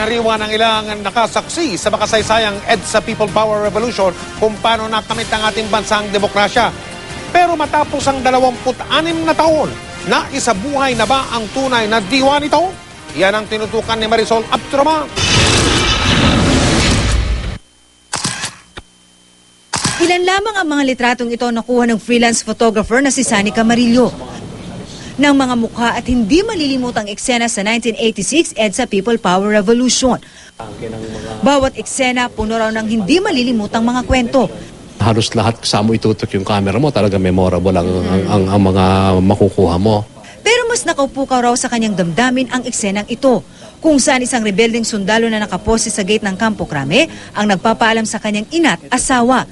Isinariwa ng ilang nakasaksi sa makasaysayang EDSA People Power Revolution kung paano nakamit ang ating bansang demokrasya. Pero matapos ang 26 na taon, naisabuhay na ba ang tunay na diwa nito? Yan ang tinutukan ni Marisol Abduraman. Ilan lamang ang mga litratong ito nakuha ng freelance photographer na si Sunny Camarillo. Ng mga mukha at hindi malilimutang eksena sa 1986 EDSA People Power Revolution. Bawat eksena puno raw ng hindi malilimutang mga kwento. Halos lahat kasama itutok yung camera mo, talaga memorable ang mga makukuha mo. Pero mas nakaupukaw raw sa kanyang damdamin ang eksenang ito, kung saan isang rebelding sundalo na nakapose sa gate ng Campo Crame ang nagpapaalam sa kanyang ina't asawa.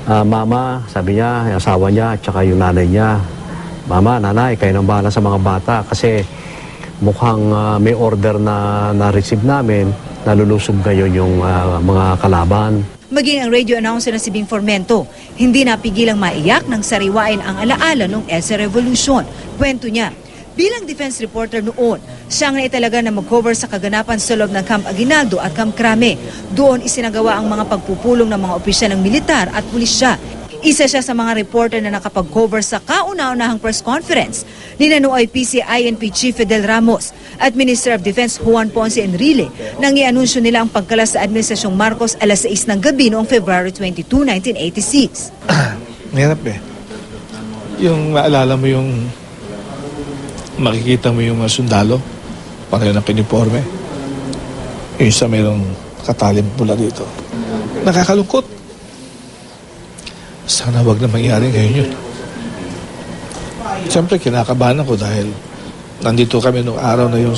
Mama, sabi niya, yung asawa niya at saka yung nanay niya, Mama, nanay, kayo nang bahala sa mga bata kasi mukhang may order na na-receive namin, nalulusog ngayon yung mga kalaban. Maging ang radio announcer na si Bing Formento, hindi napigilang maiyak nang sariwain ang alaala ng EDSA Revolution. Kwento niya, bilang defense reporter noon, siyang naitalaga na mag-cover sa kaganapan sa loob ng Camp Aguinaldo at Camp Crame. Doon isinagawa ang mga pagpupulong ng mga opisyal ng militar at pulisya. Isa siya sa mga reporter na nakapag-cover sa kauna-unahang press conference ni Nanoy PCINP Chief Fidel Ramos at Minister of Defense Juan Ponce Enrile nang i-anunsyo nila ang pagkalas sa Administrasyong Marcos alas 6 ng gabi noong February 22, 1986. Mahirap eh. Yung maalala mo yung makikita mo yung mga sundalo, pareho ng piniporme. Yung isa mayroong katalim pula dito. Nakakalungkot. Sana wag na mangyari ngayon yun. Siyempre, kinakabahan ako dahil nandito kami nung araw na yun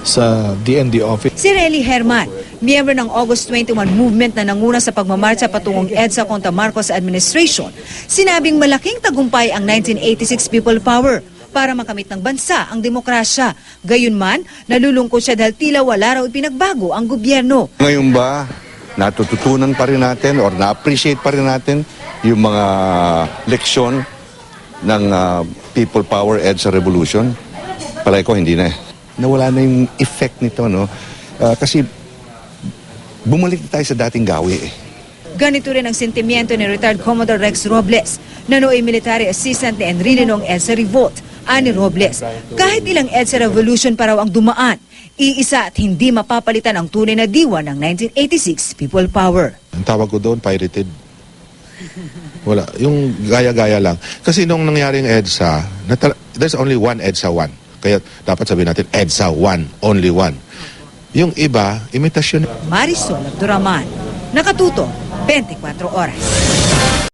sa DND office. Si Relly Herman, miyembro ng August 21 movement na nanguna sa pagmamarcha patungong EDSA kontra Marcos administration, sinabing malaking tagumpay ang 1986 People Power para makamit ng bansa ang demokrasya. Gayunman, nalulungkot siya dahil tila wala raw ipinagbago ang gobyerno. Ngayon ba, natututunan pa rin natin or na-appreciate pa rin natin yung mga leksyon ng People Power EDSA Revolution? Palay ko, hindi na eh. Nawala na yung effect nito, no? Kasi bumalik na tayo sa dating gawi eh. Ganito rin ang sentimiento ni retired Commodore Rex Robles, na nooy military assistant ni Enrile noong EDSA Revolt. Ani Robles, kahit ilang EDSA Revolution pa raw ang dumaan, iisa at hindi mapapalitan ang tunay na diwa ng 1986 People Power. Ang tawag ko doon, pirated. Wala, yung gaya-gaya lang. Kasi nung nangyari yung EDSA, there's only one EDSA 1. Kaya dapat sabihin natin, EDSA 1, only one. Yung iba, imitasyon. Marisol Abduraman, nakatuto, 24 oras.